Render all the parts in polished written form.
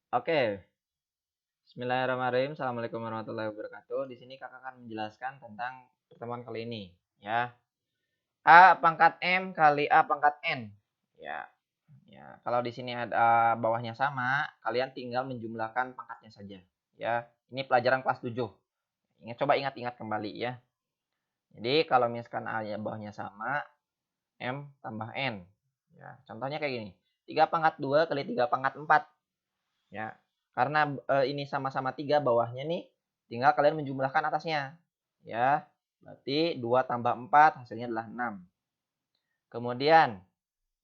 Oke, Bismillahirrahmanirrahim. Assalamualaikum warahmatullahi wabarakatuh. Di sini kakak akan menjelaskan tentang pertemuan kali ini, ya. A pangkat M kali A pangkat N. Ya, ya. Kalau di sini ada bawahnya sama, kalian tinggal menjumlahkan pangkatnya saja, ya. Ini pelajaran kelas 7. Coba ingat-ingat kembali ya. Jadi kalau misalkan A nya bawahnya sama, M tambah N. Ya, contohnya kayak gini. 3 pangkat 2 kali 3 pangkat 4. Ya, karena ini sama-sama 3 bawahnya nih, tinggal kalian menjumlahkan atasnya. Ya, berarti 2 tambah 4 hasilnya adalah 6. Kemudian,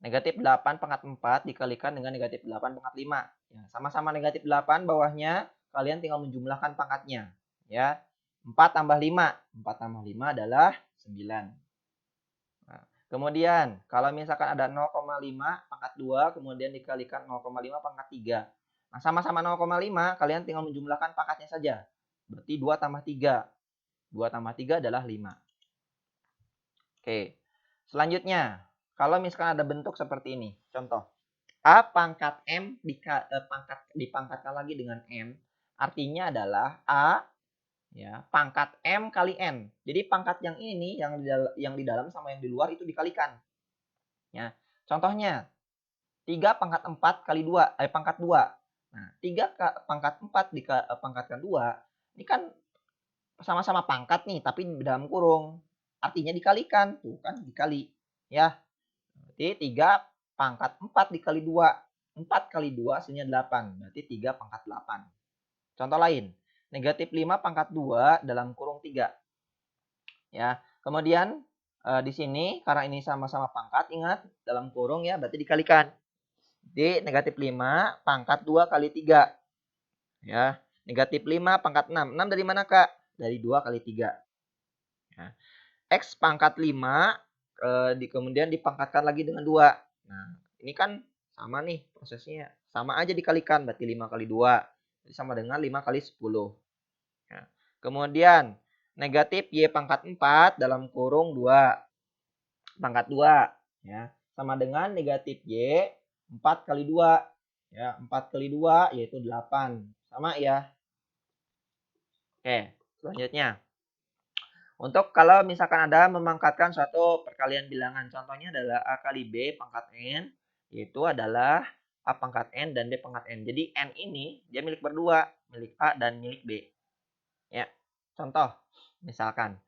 negatif 8 pangkat 4 dikalikan dengan negatif 8 pangkat 5. Ya, sama-sama negatif 8 bawahnya, kalian tinggal menjumlahkan pangkatnya. Ya, 4 tambah 5. 4 tambah 5 adalah 9. Nah, kemudian, kalau misalkan ada 0,5 pangkat 2, kemudian dikalikan 0,5 pangkat 3. Nah, sama-sama 0,5, kalian tinggal menjumlahkan pangkatnya saja. Berarti 2 tambah 3. 2 tambah 3 adalah 5. Oke. Selanjutnya, kalau misalkan ada bentuk seperti ini. Contoh, A pangkat M dipangkatkan lagi dengan M. Artinya adalah A ya pangkat M kali N. Jadi pangkat yang ini nih, yang di dalam sama yang di luar itu dikalikan. Ya. Contohnya, 3 pangkat 4 kali 2, pangkat 2. Nah, 3 pangkat 4 dipangkatkan 2, ini kan sama-sama pangkat nih, tapi dalam kurung. Artinya dikalikan, tuh kan dikali. Ya, berarti 3 pangkat 4 dikali 2. 4 kali 2 hasilnya 8, berarti 3 pangkat 8. Contoh lain, negatif 5 pangkat 2 dalam kurung 3. Ya, kemudian di sini karena ini sama-sama pangkat, ingat dalam kurung ya, berarti dikalikan. Jadi negatif 5 pangkat 2 kali 3. Ya, negatif 5 pangkat 6. 6 dari mana, Kak? Dari 2 kali 3. Ya. X pangkat 5 kemudian dipangkatkan lagi dengan 2. Nah, ini kan sama nih prosesnya. Sama aja dikalikan, berarti 5 kali 2. Jadi sama dengan 5 kali 10. Ya. Kemudian negatif Y pangkat 4 dalam kurung 2 pangkat 2. Ya, sama dengan negatif Y 4 kali 2. Ya, 4 kali 2 yaitu 8. Sama ya. Oke, selanjutnya. Untuk kalau misalkan ada memangkatkan suatu perkalian bilangan. Contohnya adalah A kali B pangkat N. Yaitu adalah A pangkat N dan B pangkat N. Jadi N ini dia milik berdua. Milik A dan milik B. Ya, contoh. Misalkan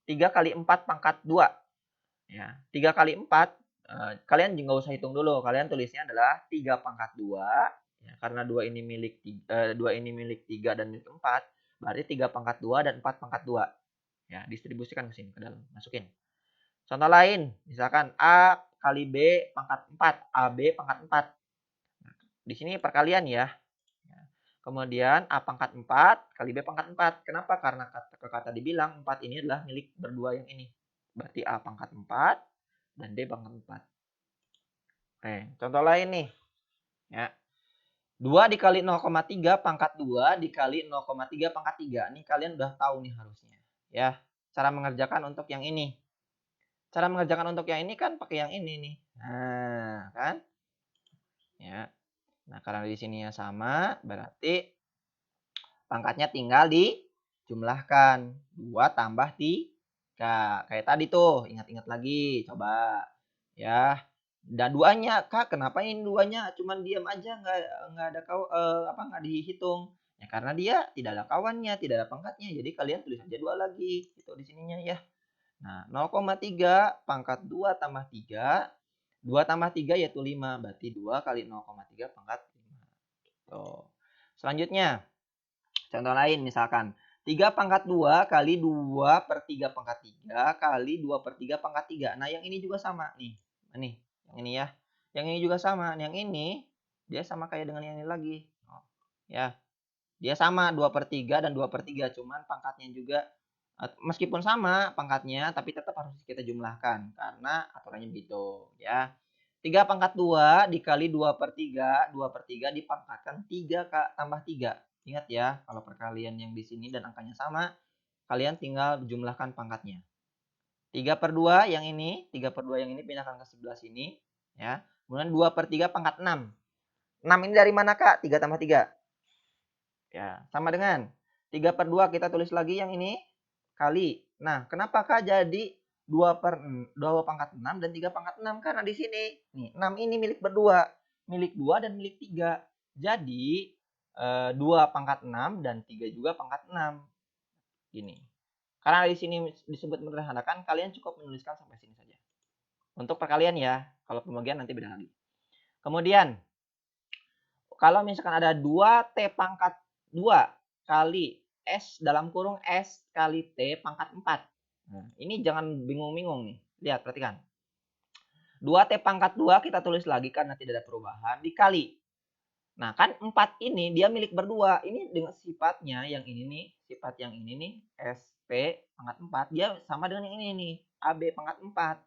3 kali 4 pangkat 2. Ya, 3 kali 4. Kalian nggak usah hitung dulu. Kalian tulisnya adalah 3 pangkat 2. Ya, karena 2 ini milik 3 dan milik 4. Berarti 3 pangkat 2 dan 4 pangkat 2. Ya, distribusikan ke sini ke dalam, masukin. Contoh lain, misalkan A kali B pangkat 4, AB pangkat 4. Nah, di sini perkalian ya. Kemudian A pangkat 4 kali B pangkat 4. Kenapa? Karena kata dibilang 4 ini adalah milik berdua yang ini. Berarti A pangkat 4 dan B pangkat 4. Oke, contoh lain nih. Ya. 2 dikali 0,3 pangkat 2 dikali 0,3 pangkat 3. Ini kalian udah tahu nih harusnya. Ya, cara mengerjakan untuk yang ini. Cara mengerjakan untuk yang ini kan pakai yang ini nih. Nah, kan? Ya. Nah, karena di sininya sama, berarti pangkatnya tinggal dijumlahkan. 2 tambah 3. Kayak tadi tuh, ingat-ingat lagi. Coba. Ya. Dan duanya, Kak, kenapa ini duanya cuman diam aja nggak ada nggak dihitung? Ya karena dia tidak ada kawannya, tidak ada pangkatnya. Jadi kalian tulis aja 2 lagi gitu di sininya ya. Nah, 0,3 pangkat 2 tambah 3. 2 tambah 3 yaitu 5. Berarti 2 kali 0,3 pangkat 5. Tuh. Selanjutnya, contoh lain misalkan. 3 pangkat 2 kali 2 per 3 pangkat 3 kali 2 per 3 pangkat 3. Nah, yang ini juga sama nih. Nih, yang ini ya. Yang ini juga sama. Yang ini, dia sama kayak dengan yang ini lagi. Oh, ya. Dia sama 2 per 3 dan 2 per 3. Cuman pangkatnya juga meskipun sama pangkatnya, tapi tetap harus kita jumlahkan. Karena aturannya begitu. Ya. 3 pangkat 2 dikali 2 per 3. 2 per 3 dipangkatkan 3 tambah 3. Ingat ya, kalau perkalian yang di sini dan angkanya sama, kalian tinggal jumlahkan pangkatnya. 3 per 2 yang ini, 3 per 2 yang ini pindahkan ke sebelah sini. Ya. Kemudian 2 per 3 pangkat 6. 6 ini dari mana, Kak? 3 tambah 3. Ya, sama dengan 3/2 kita tulis lagi yang ini kali. Nah, kenapa Kak jadi 2/6 dan 3/6? Karena di sini nih 6 ini milik berdua, milik 2 dan milik 3. Jadi 2/6 dan 3 juga pangkat 6. Gini. Karena di sini disebut menyederhanakan, kalian cukup menuliskan sampai sini saja. Untuk perkalian ya, kalau pembagian nanti beda lagi. Kemudian kalau misalkan ada 2T pangkat 2 kali S dalam kurung S kali T pangkat 4. Nah, ini jangan bingung-bingung nih. Lihat, perhatikan. 2T pangkat 2 kita tulis lagi karena tidak ada perubahan dikali. Nah, kan 4 ini dia milik berdua. Ini dengan sifatnya yang ini nih, sifat yang ini nih, SP pangkat 4, dia sama dengan yang ini nih, AB pangkat 4.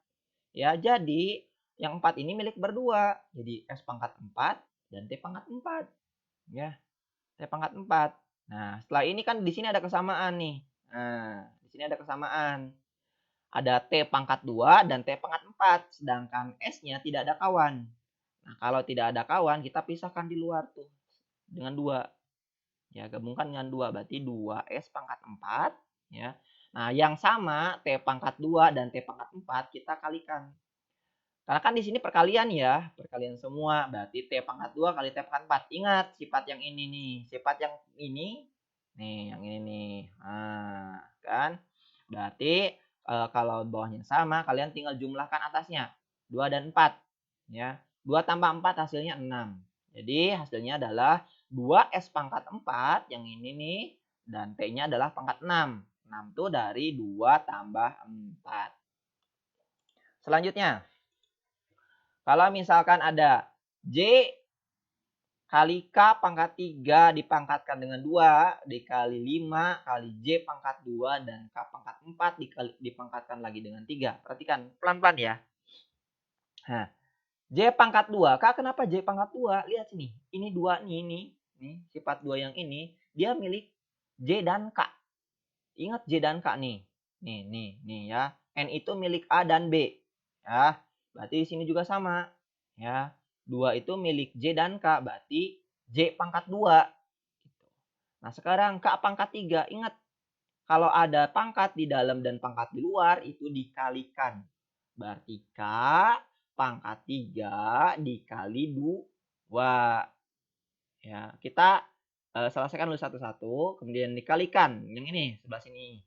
Ya, jadi yang 4 ini milik berdua. Jadi S pangkat 4 dan T pangkat 4. Ya, T pangkat 4. Nah, setelah ini kan di sini ada kesamaan nih. Nah, di sini ada kesamaan. Ada T pangkat 2 dan T pangkat 4. Sedangkan S-nya tidak ada kawan. Nah, kalau tidak ada kawan, kita pisahkan di luar tuh. Dengan 2. Ya, gabungkan dengan 2. Berarti 2S pangkat 4. Ya. Nah, yang sama T pangkat 2 dan T pangkat 4 kita kalikan. Karena kan di sini perkalian ya, perkalian semua. Berarti T pangkat 2 kali T pangkat 4. Ingat sifat yang ini nih. Sifat yang ini, nih yang ini nih. Nah, kan? Berarti kalau bawahnya sama, kalian tinggal jumlahkan atasnya. 2 dan 4. Ya. 2 tambah 4 hasilnya 6. Jadi hasilnya adalah 2S pangkat 4, yang ini nih. Dan T-nya adalah pangkat 6. 6 itu dari 2 tambah 4. Selanjutnya. Kalau misalkan ada J kali K pangkat 3 dipangkatkan dengan 2 dikali 5 kali J pangkat 2 dan K pangkat 4 dipangkatkan lagi dengan 3. Perhatikan pelan-pelan ya. Nah, J pangkat 2. K kenapa J pangkat 2? Lihat sini. Ini 2 nih, sifat 2 yang ini dia milik J dan K. Ingat J dan K nih. Nih ya. N itu milik A dan B. Ya. Berarti di sini juga sama. Ya. 2 itu milik J dan K, berarti J pangkat 2. Nah, sekarang K pangkat 3. Ingat, kalau ada pangkat di dalam dan pangkat di luar, itu dikalikan. Berarti K pangkat 3 dikali 2. Ya, kita selesaikan dulu satu-satu, kemudian dikalikan. Yang ini, sebelah sini.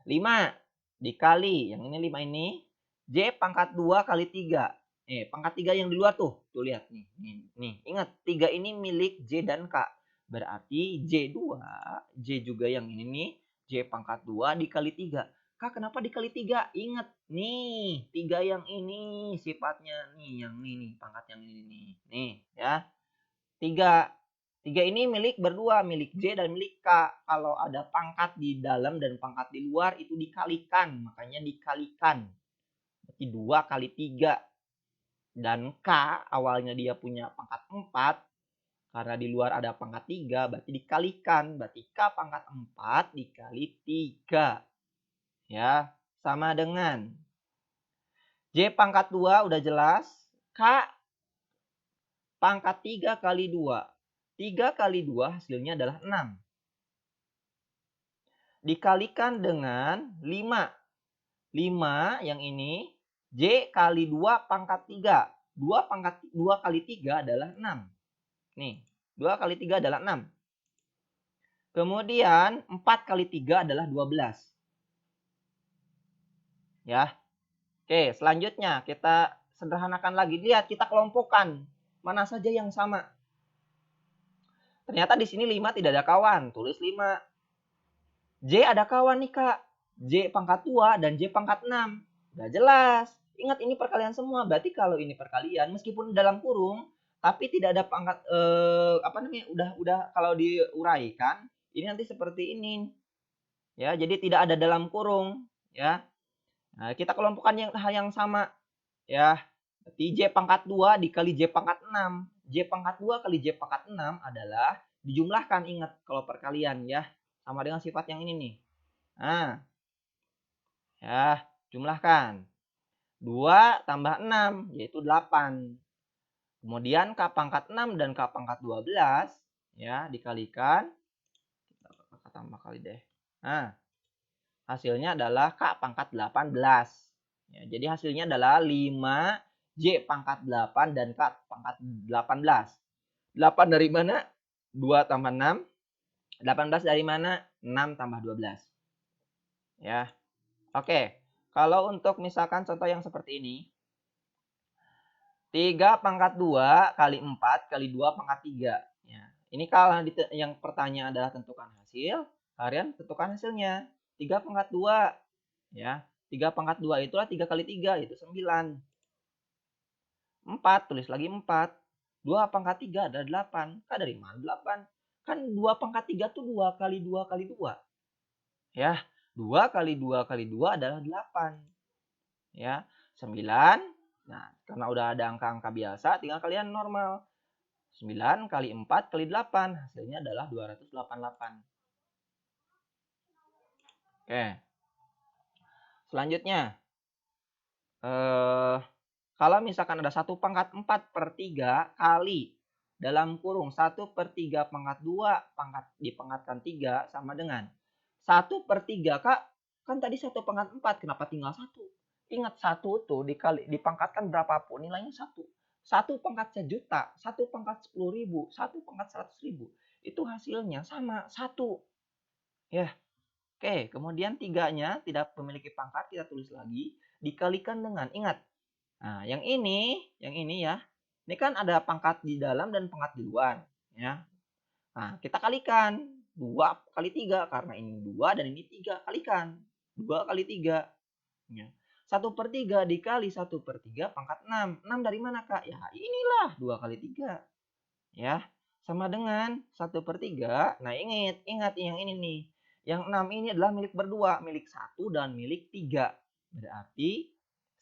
5 dikali, yang ini 5 ini, J pangkat 2 kali 3. Pangkat 3 yang di luar tuh. Tuh lihat nih. Nih, ingat 3 ini milik J dan K. Berarti J2, J juga yang ini nih, J pangkat 2 dikali 3. Kak, kenapa dikali 3? Ingat nih, 3 yang ini sifatnya nih, yang ini nih, pangkat yang ini nih. Nih, ya. 3. 3 ini milik berdua, milik J dan milik K. Kalau ada pangkat di dalam dan pangkat di luar itu dikalikan, makanya dikalikan. Berarti 2 kali 3. Dan K awalnya dia punya pangkat 4, karena di luar ada pangkat 3, berarti dikalikan. Berarti K pangkat 4 dikali 3. Ya, sama dengan J pangkat 2 udah jelas. K pangkat 3 kali 2. 3 kali 2 hasilnya adalah 6. Dikalikan dengan 5. 5 yang ini, J kali 2 pangkat 3. 2 kali 3 adalah 6. Nih, 2 kali 3 adalah 6. Kemudian 4 kali 3 adalah 12. Ya. Oke, selanjutnya kita sederhanakan lagi. Lihat, kita kelompokkan mana saja yang sama. Ternyata di sini 5 tidak ada kawan. Tulis 5. J ada kawan nih, Kak. J pangkat 2 dan J pangkat 6. Udah jelas. Ingat ini perkalian semua. Berarti kalau ini perkalian meskipun dalam kurung tapi tidak ada pangkat apa namanya? Udah kalau diuraikan ini nanti seperti ini. Ya, jadi tidak ada dalam kurung, ya. Nah, kita kelompokkan hal yang sama, ya. Berarti J pangkat 2 dikali J pangkat 6. J pangkat 2 kali J pangkat 6 adalah dijumlahkan, ingat kalau perkalian ya. Sama dengan sifat yang ini nih. Nah, ya, jumlahkan. 2 tambah 6 yaitu 8. Kemudian K pangkat 6 dan K pangkat 12 ya, dikalikan, kita tambah kali deh. Nah, hasilnya adalah K pangkat 18. Ya, jadi hasilnya adalah 5J pangkat 8 dan K pangkat 18. 8 dari mana? 2 tambah 6. 18 dari mana? 6 tambah 12. Ya. Oke. Kalau untuk misalkan contoh yang seperti ini. 3 pangkat 2 kali 4 kali 2 pangkat 3. Ya. Ini kalau yang pertanyaan adalah tentukan hasil, kalian tentukan hasilnya. 3 pangkat 2. Ya. 3 pangkat 2 itulah 3 kali 3, itu 9. 4, tulis lagi 4. 2 pangkat 3 adalah 8. Kan dari mana 8? Kan 2 pangkat 3 itu 2 kali 2 kali 2. Ya, 2 kali 2 kali 2 adalah 8. Ya, 9. Nah, karena udah ada angka-angka biasa, tinggal kalian normal. 9 kali 4 kali 8. Hasilnya adalah 288. Oke. Selanjutnya. Kalau misalkan ada 1 pangkat 4 per 3 kali dalam kurung 1 per 3 pangkat 2 pangkat dipangkatkan 3 sama dengan 1 per 3, Kak. Kan tadi 1 pangkat 4, kenapa tinggal 1? Ingat 1 tuh dikali dipangkatkan berapapun nilainya 1. 1 pangkat 1.000.000, 1 pangkat 10.000, 1 pangkat 100.000. Itu hasilnya sama 1. Ya. Oke, kemudian 3-nya tidak memiliki pangkat, kita tulis lagi dikalikan dengan, ingat. Nah, yang ini ya. Ini kan ada pangkat di dalam dan pangkat di luar, ya. Nah, kita kalikan 2 kali 3 karena ini 2 dan ini 3, kalikan. 2 kali 3. Ya. 1 per 3 dikali 1 per 3 pangkat 6. 6 dari mana, Kak? Ya, inilah 2 kali 3. Ya, sama dengan 1 per 3. Nah, ingat yang ini nih. Yang 6 ini adalah milik berdua, milik 1 dan milik 3. Berarti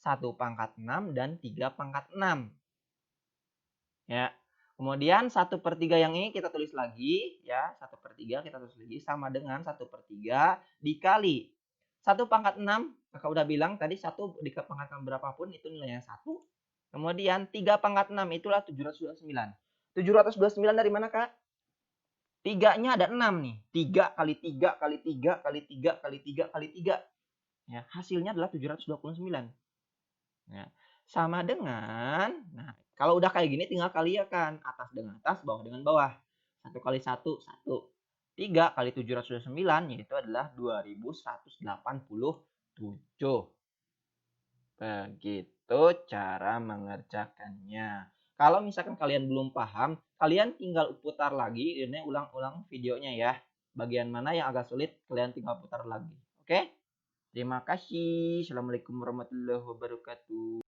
1 pangkat 6 dan 3 pangkat 6. Ya. Kemudian 1 per 3 yang ini kita tulis lagi. Ya, 1 per 3 kita tulis lagi sama dengan 1 per 3 dikali 1 pangkat 6. Kakak udah bilang tadi 1 dipangkatkan berapapun itu nilainya 1. Kemudian 3 pangkat 6 itulah 729. 729 dari mana, Kak? 3-nya ada 6 nih. 3 kali 3 kali 3 kali 3 kali 3 kali 3. Ya, hasilnya adalah 729. Ya, sama dengan, nah kalau udah kayak gini tinggal kalikan atas dengan atas, bawah dengan bawah. 1 kali 1, 1. 3 kali 729 yaitu adalah 2187. Begitu cara mengerjakannya. Kalau misalkan kalian belum paham, kalian tinggal putar lagi, ini ulang-ulang videonya ya. Bagian mana yang agak sulit, kalian tinggal putar lagi. Oke? Terima kasih. Assalamualaikum warahmatullahi wabarakatuh.